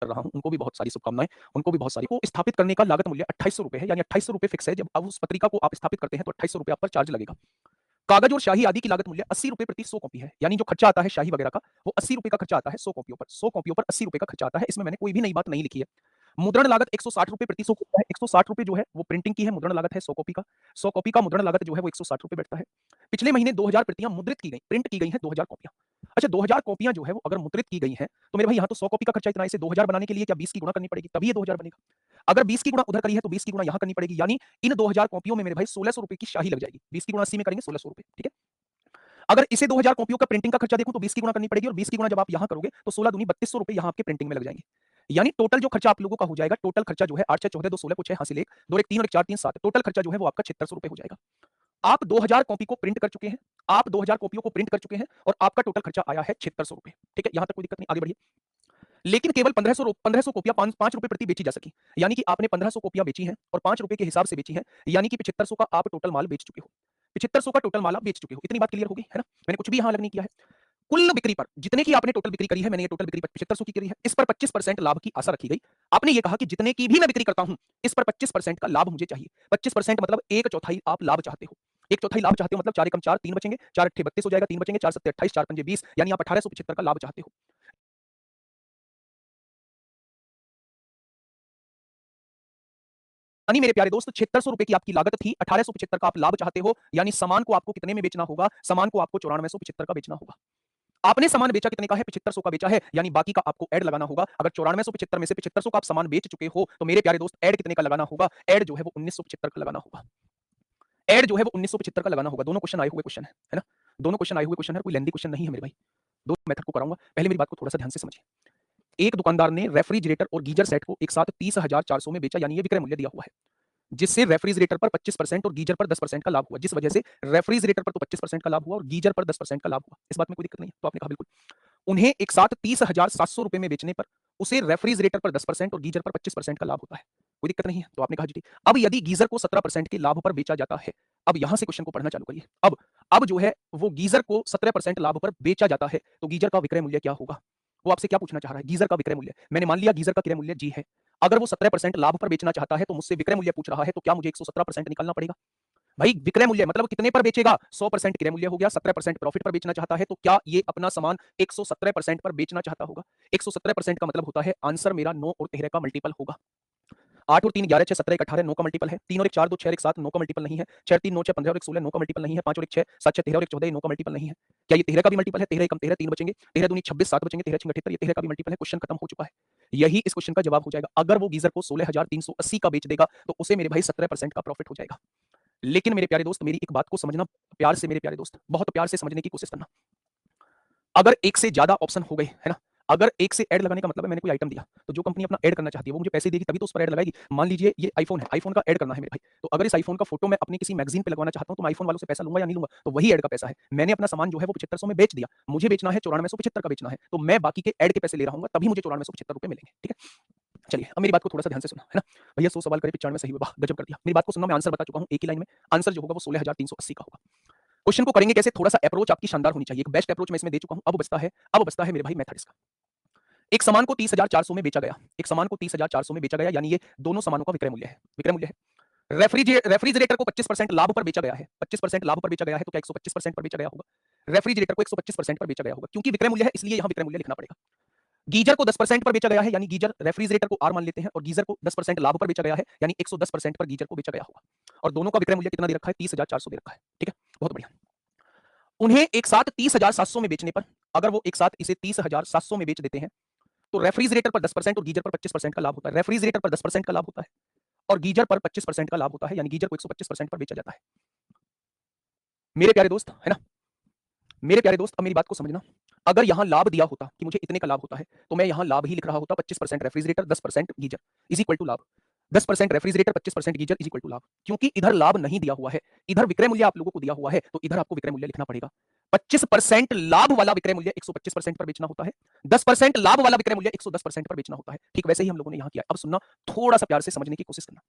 कर रहा हूं उनको भी बहुत सारी शुभकामनाएं, उनको भी बहुत सारी। को स्थापित करने का लागत मूल्य 2800 रुपए है, यानी 2800 रुपए फिक्स है। जब आप उस पत्रिका को आप स्थापित करते हैं तो 2800 रुपए आप पर चार्ज लगेगा। कागज और शाही आदि की लागत मूल्य 80 रुपए प्रति 100 कॉपी है, यानी जो खर्चा आता है शाही वगैरह का वो 80 रुपए का खर्चा आता है 100 कॉपियों पर। 100 कॉपियों पर 80 रुपए का खर्चा आता है, इसमें मैंने कोई भी नई बात नहीं लिखी है। मुद्रण लागत 160 रुपए प्रति 100 कॉपी है। 160 रुपए जो है वो प्रिंटिंग की है, मुद्रण लागत है 100 कॉपी का। 100 कॉपी का मुद्रण लागत जो है वो 160 रुपए बैठता है। पिछले महीने 2000 प्रतियां मुद्रित की गई, प्रिंट की गई हैं 2000 कॉपियां। अच्छा, 2000 कॉपियां जो है वो अगर मुद्रित की गई हैं तो मेरे भाई यहाँ तो 100 कॉपी का खर्चा इतना है, इसे 2000 बनाने के लिए क्या 20 की गुणा करनी पड़ेगी, तभी ये 2000 बनेगा। अगर 20 की गुणा उधर करी है तो 20 की गुणा यहाँ करनी पड़ेगी, यानी इन 2000 कॉपियों में मेरे भाई 1600 रुपए की शाही लग जाएगी। 20 की गुणा 80 में करेंगे 1600 रुपए, ठीक है। अगर इसे 2000 कॉपियों का प्रिंटिंग का खर्चा देखूं तो 20 की गुणा करनी पड़ेगी, और 20 की गुणा जब आप यहां करोगे तो 16 दूनी 3200 रुपए यहां आपके प्रिंटिंग में लग जाएंगे। यानी टोटल जो खर्चा आप लोगों का हो जाएगा, टोटल खर्चा जो है 8 6 14 2 16 कुछ है हासिल 1 2 1 3 और 1 4 3 7, टोटल खर्चा जो है वो आपका 7600 रुपए हो जाएगा। आप 2000 कॉपी को प्रिंट कर चुके हैं, आप 2000 कॉपियों को प्रिंट कर चुके हैं और आपका टोटल खर्चा आया है 7600 रुपए, ठीक है। यहां तक कोई दिक्कत नहीं, आगे बढ़िए। लेकिन केवल 1500 कॉपियां 5 रुपए प्रति बेची जा सकी, यानी कि आपने 1500 कॉपियां बेची हैं और 5 रुपए के हिसाब से बेची हैं, यानी कि 7500 का आप टोटल माल बेच चुके हो। 7500 का टोटल माल आप बेच चुके हो, इतनी बात क्लियर होगी, है ना। मैंने कुछ भी यहां अलग नहीं किया है। कुल बिक्री पर जितने की आपने टोटल बिक्री करी है, मैंने ये टोटल बिक्री 7500 की करी है, इस पर 25% लाभ की आशा रखी गई। आपने ये कहा कि जितने की भी मैं बिक्री करता हूं इस पर 25% का लाभ मुझे चाहिए। 25% मतलब एक चौथाई आप लाभ चाहते हो। एक चौथाई लाभ चाहते हो मतलब 4 एकम 4 3 बचेंगे, 4 अट्ठे 32 हो जाएगा, 3 बचेंगे, 4 सत्ते 28, 4 पंजे 20, यानी आप 1875 का लाभ चाहते हो। यानी मेरे प्यारे दोस्त 7600 रुपए की आपकी लागत थी, 1875 का आप लाभ चाहते हो, यानी सामान को आपको कितने में बेचना होगा? सामान को आपको 9475 का बेचना होगा। आपने सामान बेचा कितने का है? 7500 का बेचा है, यानी बाकी का आपको ऐड लगाना होगा। अगर 9475 में से 7500 का आप सामान बेच चुके हो तो मेरे प्यारे दोस्त ऐड कितने का लगाना होगा? ऐड जो है वो 1975 का लगाना होगा। ऐड जो है वो 1975 का लगाना होगा। दोनों क्वेश्चन आए हुए क्वेश्चन है ना? दोनों क्वेश्चन आए हुए क्वेश्चन है, कोई लेंथी क्वेश्चन नहीं है मेरे भाई। दो मेथड को कराऊंगा, पहले मेरी बात को थोड़ा सा ध्यान से समझिए। एक दुकानदार ने रेफ्रिजरेटर और गीजर सेट को एक साथ 30,400 में बेचा, यानी ये विक्रय मूल्य दिया हुआ है, जिससे रेफ्रिजरेटर पर 25% और गीजर पर 10% का लाभ हुआ। जिस वजह से रेफ्रिजरेटर पर तो 25% का लाभ हुआ और गीजर पर 10% का लाभ हुआ। इस बात में कोई दिक्कत नहीं है, तो आपने कहा बिल्कुल। उन्हें एक साथ 30,700 रुपए में बेचने पर उसे रेफ्रिजरेटर पर 10% और गीजर पर 25% का लाभ होता है। कोई दिक्कत नहीं है, तो आपने कहा जी ठीक। अब यदि गीजर को 17% के लाभ पर बेचा जाता है, अब यहां से क्वेश्चन को पढ़ना चालू करिए। अब जो है वो गीजर को 17% लाभ पर बेचा जाता है तो गीजर का विक्रय मूल्य क्या होगा? वो आपसे क्या पूछना चाह रहा है? गीजर का विक्रय मूल्य। मैंने मान लिया गीजर का क्रय मूल्य जी है। अगर वो 17% लाभ पर बेचना चाहता है तो मुझसे विक्रय मूल्य पूछ रहा है, तो क्या मुझे 117% निकालना पड़ेगा? भाई विक्रय मूल्य मतलब कितने पर बेचेगा? 100% क्रय मूल्य हो गया, 17% प्रॉफिट पर बेचना चाहता है, तो क्या ये अपना सामान 117% पर बेचना चाहता होगा? 117% का मतलब होता है आंसर मेरा 9 और 13 का मल्टीपल होगा। 8 और 3 11, 6 17 1 18 9 का मल्टीपल है। 3 और 1 4 2 6 और 1 7 9 का मल्टीपल नहीं है। 6 3 9 6 15 और 1 16 9 का मल्टीपल नहीं है। 5 और 1 6 7 6 13 और 1 14 9 का मल्टीपल नहीं है। क्या ये 13 का भी मल्टीपल है? 13 एकम 13 3 बचेंगे, 13 दूनी 26 7 बचेंगे, 13 छंग 78, ये 13 का भी मल्टीपल है। क्वेश्चन खत्म हो चुका है। यही इस क्वेश्चन का जवाब हो जाएगा। अगर वो गीजर को 16,380 का बेच देगा तो उसे मेरे भाई 17% का प्रॉफिट हो जाएगा। लेकिन मेरे प्यारे दोस्त मेरी एक बात को समझना प्यार से, मेरे प्यारे दोस्त बहुत प्यार से समझने की कोशिश करना। अगर एक से ज्यादा ऑप्शन हो गए, है ना, अगर एक से ऐड लगाने का मतलब है मैंने कोई आइटम दिया तो जो कंपनी अपना ऐड करना चाहती है वो मुझे पैसे देगी तभी तो उस पर ऐड लगाएगी। मान लीजिए ये आईफोन है, आईफोन का ऐड करना है मेरे भाई, तो अगर इस आईफोन का फोटो मैं अपनी किसी मैगजीन पे लगवाना चाहता हूं तो मैं आईफोन वालों से पैसा लूंगा या नहीं लूंगा? तो वही ऐड का पैसा है। मैंने अपना सामान जो है वो 7500 में बेच दिया, मुझे बेचना है 9475 का बेचना है, तो मैं बाकी के ऐड के पैसे ले रहा हूँ, तभी मुझे 9475 रुपए मिलेंगे, ठीक है। चलिए अब मेरी बात को थोड़ा सा ध्यान से सुना, है ना। भैया 100 सवाल करे 95 सही हुआ, वाह गजब कर दिया। मेरी बात को सुनना, मैं आंसर बता चुका हूं एक ही लाइन में। आंसर जो होगा वो 16,380 का होगा। क्वेश्चन को करेंगे कैसे? थोड़ा सा अप्रोच आपकी शानदार होनी चाहिए। एक बेस्ट अप्रोच मैं इसमें दे चुका हूं। अब बचता है मेरे भाई मेथड इसका। एक सामान को 30,400 में बेचा गया, एक सामान को 30,400 में बेचा गया, यानी ये दोनों सामानों का विक्रय मूल्य है, विक्रय मूल्य है। रेफ्रिजरेटर को 25% लाभ पर बेचा गया है, 25% लाभ पर बेचा गया है, तो क्या 125% पर बेचा गया होगा? रेफ्रिजरेटर को 125% पर बेचा गया होगा, क्योंकि विक्रय मूल्य है इसलिए यहां विक्रय मूल्य लिखना पड़ेगा। गीजर को 10% पर बेचा गया है, यानी गीजर रेफ्रिजरेटर को आर मान लेते हैं, और गीजर को 10% लाभ पर बेचा गया है, यानी 110% पर गीजर को बेचा गया होगा। और दोनों का विक्रय मूल्य कितना दे रखा है? 30,400 दे रखा है, ठीक है, बहुत बढ़िया। उन्हें एक साथ 30,700 में बेचने पर, अगर वो एक साथ इसे 30,700 में बेच देते हैं तो रेफ्रिजरेटर पर 10% और गीजर पर 25% का लाभ होता है। रेफ्रिजरेटर पर 10% का लाभ होता है और गीजर पर 25% का लाभ होता है, यानी गीजर को 125% पर बेचा जाता है। मेरे प्यारे दोस्त, है ना, मेरे प्यारे दोस्त अब मेरी बात को समझना। अगर यहां लाभ दिया होता कि मुझे इतने का लाभ होता है तो मैं यहां लाभ ही लिख रहा होता, 25% refrigerator 10% geyser is equal to लाभ। 10% refrigerator 25% geyser is equal to लाभ। क्योंकि इधर लाभ नहीं दिया हुआ है, इधर विक्रय मूल्य आप लोगों को दिया हुआ है, तो इधर आपको विक्रय मूल्य लिखना पड़ेगा। 25% लाभ वाला विक्रय मूल्य 125% पर बेचना होता है, 10% लाभ वाला विक्रय मूल्य 110% पर बेचना होता है। ठीक वैसे ही हम लोगों ने यहां किया। अब सुनना, थोड़ा सा प्यार से समझने की कोशिश करना।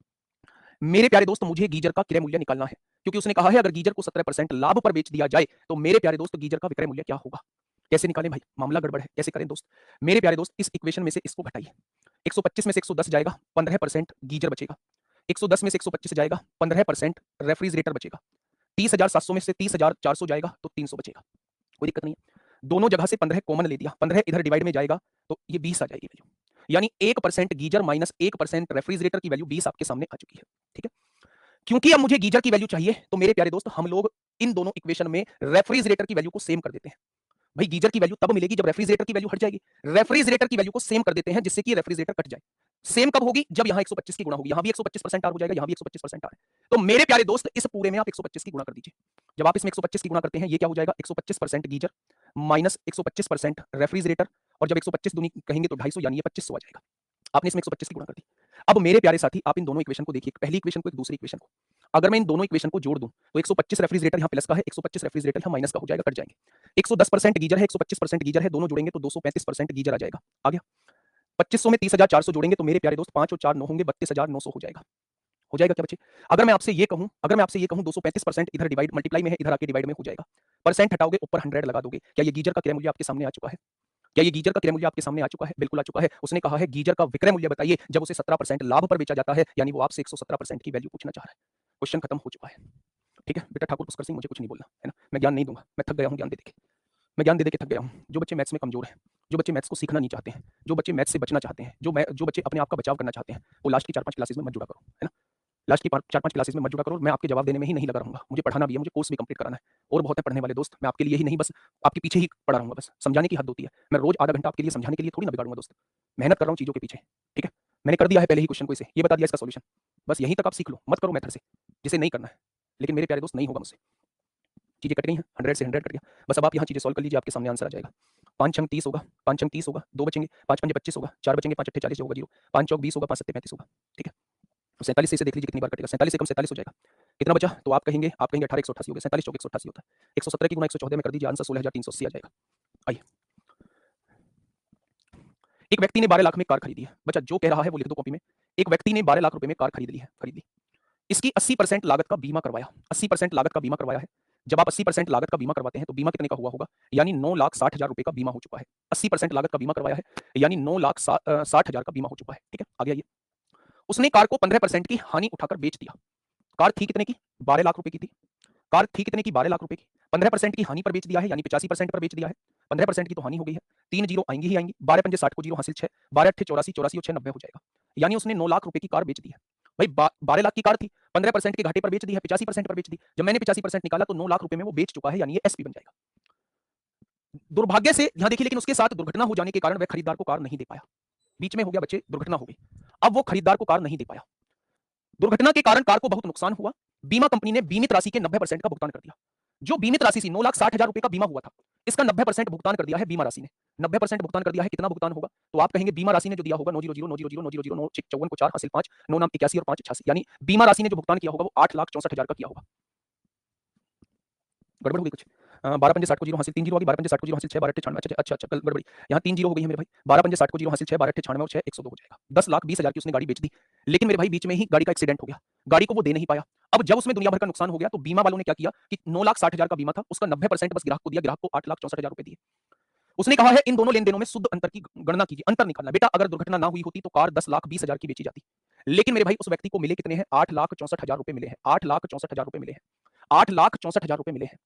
मेरे प्यारे दोस्त मुझे गीजर का क्रय मूल्य निकालना है, क्योंकि उसने कहा है अगर गीजर को 17% लाभ पर बेच दिया जाए तो मेरे प्यारे दोस्त गीजर का विक्रय मूल्य क्या होगा? कैसे निकालें भाई? मामला गड़बड़ है, कैसे करें दोस्त? मेरे प्यारे दोस्त इस इक्वेशन में से इसको घटाइए, 125 में से 110 जाएगा, 15% गीजर बचेगा। 110 में से 125 जाएगा, 15% रेफ्रिजरेटर बचेगा। 30,700 में से 30,400 जाएगा तो 300 बचेगा। कोई दिक्कत नहीं है। दोनों जगह से 15 कॉमन ले दिया, 15 इधर डिवाइड में जाएगा तो ये 20 आ जाएगी वैल्यू। यानी 1% गीजर माइनस 1% रेफ्रिजरेटर की वैल्यू 20 आपके सामने आ चुकी है। ठीक है, क्योंकि अब मुझे गीजर की वैल्यू चाहिए तो मेरे प्यारे दोस्त हम लोग इन दोनों इक्वेशन में रेफ्रिजरेटर की वैल्यू को सेम कर देते हैं। भाई गीजर की वैल्यू तब मिलेगी जब रेफ्रिजरेटर की वैल्यू हट जाएगी। रेफ्रिजरेटर की वैल्यू को सेम कर देते हैं जिससे कि रेफ्रिजरेटर कट जाए। सेम कब होगी? जब यहां 125 की गुणा होगी, यहां भी 125% आर हो जाएगा, यहां भी 125% आर है। तो मेरे प्यारे दोस्त इस पूरे में आप 125 की गुणा कर दीजिए। जब आप इसमें 125 की गुणा करते हैं ये क्या हो जाएगा? 125% गीजर माइनस 125% रेफ्रिजरेटर, और जब 125 दूनी कहेंगे तो 250 यानी ये 2500 आ जाएगा। आपने इसमें 125 की गुणा कर दी। अब मेरे प्यारे साथी आप इन दोनों इक्वेशन को देखिए, पहली इक्वेशन को एक दूसरी इक्वेशन को। अगर मैं इन दोनों इक्वेशन को जोड़ दूं तो 125 रेफ्रिजरेटर यहां प्लस का है, 125 रेफ्रिजरेटर यहां माइनस का हो जाएगा, कट जाएंगे। 110% गीजर है, 125% गीजर है, दोनों जोड़ेंगे तो 235% गीजर आ जाएगा। आ गया। 2500 में 30,400 जोड़ेंगे तो मेरे प्यारे दोस्त 5 और 4 9 होंगे, 32,900 हो जाएगा। हो जाएगा क्या बच्चे? अगर मैं आपसे ये कहूं 235% इधर डिवाइड मल्टीप्लाई में है, इधर आके डिवाइड में हो जाएगा। परसेंट हटाओगे ऊपर 100 लगा दोगे। क्या ये गीजर का क्रय मूल्य आपके सामने आ चुका है? क्या ये गीजर का क्रय मूल्य आपके सामने आ चुका है? बिल्कुल आ चुका है। उसने कहा है गीजर का विक्रय मूल्य बताइए जब उसे 17% लाभ पर बेचा जाता है, यानी वो आपसे 117% की वैल्यू पूछना चाह रहा है। क्वेश्चन खत्म हो चुका है। ठीक है बेटा ठाकुर पुष्कर सिंह, मुझे कुछ नहीं बोलना है ना, मैं ज्ञान नहीं दूंगा, मैं थक गया हूं ज्ञान दे देके, मैं ज्ञान दे देके थक गया हूं। जो बच्चे मैथ्स में कमजोर हैं, जो बच्चे मैथ्स को सीखना नहीं चाहते हैं, जो बच्चे मैथ्स से बचना चाहते हैं, जो बच्चे अपने आप का बचाव करना चाहते हैं, वो लास्ट की 4-5 क्लासेस में मत जुड़ा करो, है ना। लास्ट की 4-5 क्लासेस में मत जुड़ा करो। मैं आपके जवाब देने में ही नहीं लगा रहूंगा, मुझे पढ़ाना भी है, मुझे कोर्स भी कंप्लीट कराना है, और बहुत है पढ़ने वाले दोस्त। मैं आपके लिए ही नहीं बस आपके पीछे ही पड़ा रहूंगा, बस समझाने की हद होती है। मैं रोज आधा घंटा आपके लिए समझाने के लिए थोड़ी ना बिगाड़ूंगा दोस्त, मेहनत कर रहा हूँ चीजों के पीछे। ठीक है, मैंने कर दिया है पहले ही क्वेश्चन को, इसे ये बता दिया इसका सॉल्यूशन, बस यहीं तक आप सीख लो, मत करो मेथड से जिसे नहीं करना है। लेकिन मेरे प्यारे दोस्त नहीं होगा मुझसे, चीजें कट गई हैं, 100 से 100 कट गया। बस अब आप यहाँ चीजें सॉल्व कर लीजिए, आपके सामने आंसर आ जाएगा। 5 छंग 30 होगा, 5 छंग 30 होगा, 2 बचेंगे, 5 पंजे 25 होगा, 4 बचेंगे, 5 अट्ठे 40 होगा, 0, 5 चौक 20 होगा, 5 सत्ते 35 होगा। ठीक है, 47 से इसे देख लीजिए कितनी बार कटेगा, 47 से कम 47 हो जाएगा। कितना बचा? तो आप कहेंगे 18 188 हो गया, 47 चौक 188 होता है। 117 की गुणा 114 में कर दीजिए, आंसर 16,380 आ जाएगा। आइए, एक व्यक्ति ने 12 लाख में कार खरीदी है। बच्चा जो कह रहा है वो लिख दो कॉपी में। एक व्यक्ति ने 12 लाख रुपए में कार खरीद ली है, खरीद ली। इसकी 80% लागत का बीमा करवाया, 80% लागत का बीमा करवाया है। जब आप 80% लागत का बीमा करवाते हैं तो बीमा कितने का हुआ होगा? यानी 9,60,000 रुपए का बीमा हो चुका है। 80% लागत का बीमा करवाया है यानी 9,60,000 का बीमा हो चुका है। ठीक है, आगे आइए। उसने कार को 15% की हानि उठाकर बेच दिया। कार थी कितने की? 12 लाख रुपए की थी। कार थी कितने की? 12 लाख रुपए की। 15% की हानि पर बेच दिया है यानी 85% पर बेच दिया है। 15% की तो हानि हो गई है। 3 जीरो आएंगी ही आएंगी। 12 पंजे 60 को जीरो हासिल 6, 12 अट्ठे 84, 84 और 6 90 हो जाएगा। यानी उसने 9 लाख रुपए की कार बेच दी है। भाई 12 लाख की कार थी, 15% के घाटे पर बेच दी है, 85% पर बेच दी। जब मैंने 85% निकाला तो 9 लाख रुपए में वो बेच चुका है, यानी ये एसपी बन जाएगा। दुर्भाग्य से यहां देखिए, लेकिन उसके साथ दुर्घटना हो जाने के कारण वह खरीदार को कार नहीं दे पाया। बीच में हो गया बच्चे, दुर्घटना हो गई। अब वो खरीदार को कार नहीं दे पाया। दुर्घटना के कारण कार को बहुत नुकसान हुआ। बीमा कंपनी ने बीमित राशि के 90% का भुगतान कर दिया। जो बीमित राशि थी 9,60,000 रुपए का बीमा हुआ था, इसका 90% भुगतान कर दिया है बीमा राशि ने। 90% भुगतान कर दिया है। कितना भुगतान होगा? तो आप कहेंगे बीमा राशि ने जो दिया होगा 900,900,900,954 को 4 हासिल 5, 9 नाम 81 और 5 88, यानी बीमा राशि ने जो भुगतान किया होगा वो 8,64,000 का किया होगा। गड़बड़ हो गई कुछ? 12 पंजे 60 को जीरो हासिल 3 जीरो आ गई, 12 पंजे 60 को जीरो हासिल 6, 12 अट्ठे 96, अच्छा कल गड़बड़ी। यहाँ 3 जीरो हो गई है मेरे भाई। 12 पंजे 60 को जीरो हासिल 6, 12 अट्ठे 96 और 6 102 हो जाएगा। 10,20,000 की उसने गाड़ी बेच दी, लेकिन मेरे भाई बीच में ही गाड़ी का एक्सीडेंट हो गया, गाड़ी को वो दे नहीं पाया। अब जब उसमें दुनिया भर का नुकसान हो गया तो बीमा वालों ने क्या किया कि 9,60,000 का बीमा था, उसका 90% बस ग्राहक को दिया, ग्राहक को 8,64,000 रुपए दिए। उसने कहा है इन दोनों लेन देनों में शुद्ध अंतर की गणना कीजिए, अंतर निकालना। बेटा अगर दुर्घटना ना हुई होती तो कार 10,20,000 की बेची जाती, लेकिन मेरे भाई उस व्यक्ति को मिले कितने हैं? 8,64,000 रुपए मिले हैं, 8,64,000 रुपए मिले हैं, 8,64,000 रुपए मिले हैं।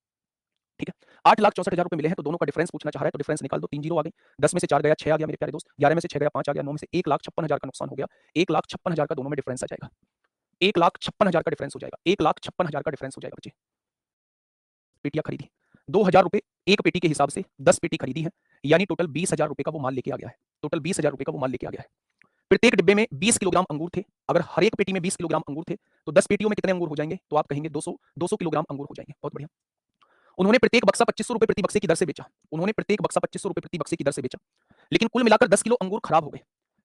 ठीक है, 8,64,000 रुपए मिले हैं, तो दोनों का डिफरेंस पूछना चाह रहा है, तो डिफरेंस निकाल दो। 3 जीरो आ गई, 10 में से 4 गया 6 आ गया मेरे प्यारे दोस्त, 11 में से 6 गया 5 आ गया, 9 में से 1,56,000 का नुकसान हो गया। 1,56,000 का दोनों में डिफरेंस आ जाएगा, 1,56,000 का डिफरेंस हो जाएगा, 1,56,000 का डिफरेंस हो जाएगा बच्चे। पेटियां खरीदी 2,000 रुपए एक पेटी के हिसाब से 10 पेटी खरीदी है, यानी टोटल 20,000 रुपए का वो माल लेके आ गया है। टोटल 20,000 रुपए का वो माल लेके आ गया है। प्रत्येक डिब्बे में 20 किलोग्राम अंगूर थे। अगर हर एक पेटी में 20 किलोग्राम अंगूर थे तो 10 पेटियों में कितने अंगूर हो जाएंगे? तो आप कहेंगे 200 किलोग्राम अंगूर हो जाएंगे। बहुत बढ़िया। उन्होंने प्रत्येक बक्सा 2500 रुपए प्रति बक्से की दर से बेचा। उन्होंने प्रत्येक बक्सा 2500 रुपए प्रति बक्से की दर से बेचा, लेकिन कुल मिलाकर 10 किलो अंगूर खराब हो गए।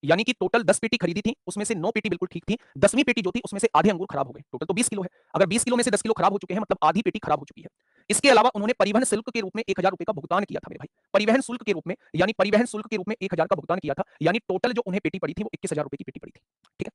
यानी कि टोटल 10 पेटी खरीदी थी, उसमें से 9 पेटी बिल्कुल ठीक थी, 10वीं पेटी जो थी उसमें से आधे अंगूर खराब हो गए। टोटल तो 20 किलो है। अगर 20 किलो में से 10 किलो खराब हो चुके हैं मतलब आधी पेटी खराब हो चुकी है। इसके अलावा उन्होंने परिवहन शुल्क के रूप में 1,000 रुपए का भुगतान किया था मेरे भाई। परिवहन शुल्क के रूप में, यानी परिवहन शुल्क के रूप में 1,000 का भुगतान किया था, यानी टोटल जो उन्हें पेटी पड़ी थी वो 21,000 रुपए की पेटी पड़ी थी। ठीक है,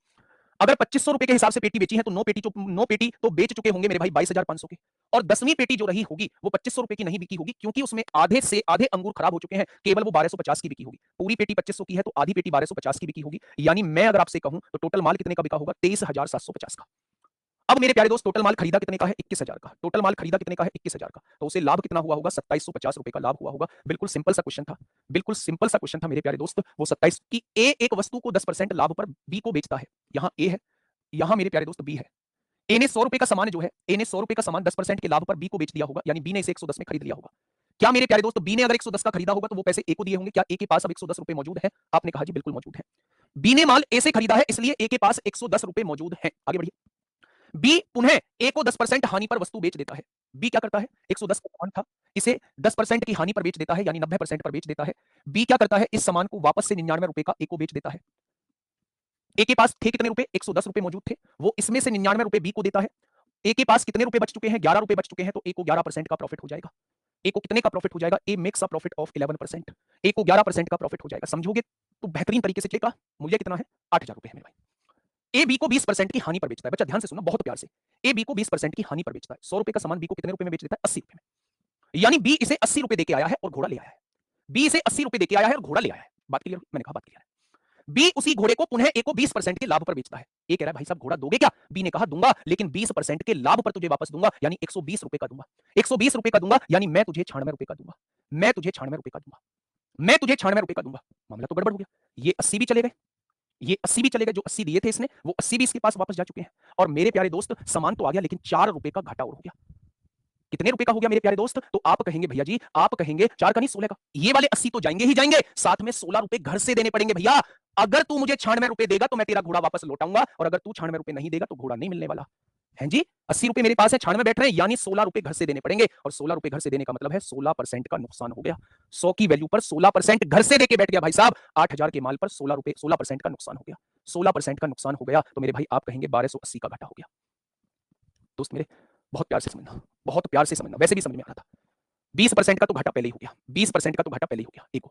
अगर 2500 रुपए के हिसाब से पेटी बेची है तो 9 पेटी तो बेच चुके होंगे मेरे भाई 22,500 के। और 10वीं पेटी जो रही होगी वो 2500 रुपए की नहीं बिकी होगी, क्योंकि उसमें आधे से आधे अंगूर खराब हो चुके हैं, केवल वो 1250 की बिकी होगी। पूरी पेटी 2500 की है तो आधी पेटी 1250 की बिकी होगी। यानी मैं अगर आपसे कहूं तो टोटल माल कितने का बिका होगा? 23,750 का। अब मेरे प्यारे दोस्त, टोटल माल खरीदा कितने का है? 21,000 का। टोटल माल खरीदा कितने का है? 21,000 का। तो उसे लाभ कितना हुआ होगा? 2750 रुपए का लाभ हुआ होगा। बिल्कुल सिंपल सा क्वेश्चन था, बिल्कुल सिंपल सा क्वेश्चन था मेरे प्यारे दोस्त। वो 27 की ए एक वस्तु को 10% लाभ पर बी को बेचता है। यहां ए है, यहां मेरे प्यारे दोस्त बी है। ए ने 100 रुपए का सामान जो है, ए ने 100 रुपए का सामान 10% के लाभ पर बी को बेच दिया होगा, यानी बी ने इसे 110 में खरीद लिया होगा। क्या मेरे प्यारे दोस्त बी ने अगर 110 का खरीदा होगा तो वो पैसे ए को दिए होंगे? क्या ए के पास अब 110 रुपए मौजूद है? आपने कहा जी बिल्कुल मौजूद है। बी ने माल ए से खरीदा है, इसलिए ए के पास 110 रुपए मौजूद है। आगे बढ़िए। बी पुनः ए को 10% हानि पर वस्तु बेच देता है। बी क्या करता है? 110 का सामान था, इसे 10% की हानि पर बेच देता है, यानी 90% पर बेच देता है। बी क्या करता है? इस सामान को वापस से 99 रुपए का ए को बेच देता है। ए के पास थे कितने रुपए? 110 रुपए मौजूद थे, वो इसमें से 99 रुपए बी को देता है। ए के पास कितने रुपए बच चुके हैं? 11 रुपए बच चुके हैं, तो ए को 11% का प्रॉफिट हो जाएगा। ए को कितने का प्रॉफिट हो जाएगा? A makes a profit of 11%। ए को 11% का प्रॉफिट हो जाएगा। समझोगे तो बेहतरीन तरीके से चलेगा। मूल्य कितना है? 8,000 रुपए है मेरे भाई। ए बी को 20% की हानि पर बेचता है। बच्चा ध्यान से सुनना बहुत प्यार से। ए बी को 20% की हानि पर बेचता है। 100 रुपए का सामान बी को कितने रुपए में बेच देता है? 80 रुपए में। यानी बी इसे 80 रुपए देके आया है और घोड़ा ले आया है। बी इसे 80 रुपए देके आया है और घोड़ा ले आया है। बात क्लियर? मैंने कहा बात क्लियर है। बी उसी घोड़े को पुनः ए को 20% के लाभ पर बेचता है। ए कह रहा है भाई साहब घोड़ा दोगे क्या? बी ने कहा दूंगा, लेकिन 20% के लाभ पर तुझे वापस दूंगा, यानी 120 रुपए का दूंगा। 120 रुपए का दूंगा, यानी मैं तुझे 96 रुपए का दूंगा। मैं तुझे 96 रुपए का दूंगा। मैं तुझे 96 रुपए का दूंगा। मामला तो गड़बड़ हो गया। ये 80 भी चले गए, ये 80 भी चले गए। जो 80 दिए थे इसने, वो 80 भी इसके पास वापस जा चुके हैं। और मेरे प्यारे दोस्त, सामान तो आ गया, लेकिन 4 रुपए का घाटा और हो गया। कितने रुपए का हो गया मेरे प्यारे दोस्त? तो आप कहेंगे भैया जी, आप कहेंगे 4 का नहीं 16 का। ये वाले 80 तो जाएंगे ही जाएंगे, साथ में 16 रुपए घर से देने पड़ेंगे भैया। अगर तू मुझे 96 रुपए देगा तो मैं तेरा घोड़ा वापस लौटाऊंगा, और अगर तू 96 रुपए नहीं देगा तो घोड़ा नहीं मिलने वाला है जी। 80 रुपए मेरे पास है, 96 बैठ रहे हैं, यानी 16 रुपए घर से देने पड़ेंगे। और 16 रुपए घर से देने का मतलब है 16% का नुकसान हो गया। 100 की वैल्यू पर 16% घर से देके बैठ गया भाई साहब। 8,000 के माल पर 16% का नुकसान हो गया। 16% का नुकसान हो गया, तो मेरे भाई आप कहेंगे 1280 का घाटा हो गया। दोस्त मेरे, बहुत प्यार से समझना, बहुत प्यार से समझना, वैसे भी समझ में आ रहा था। 20% का तो घाटा पहले ही हो गया, 20% का तो घाटा पहले ही हो गया। एक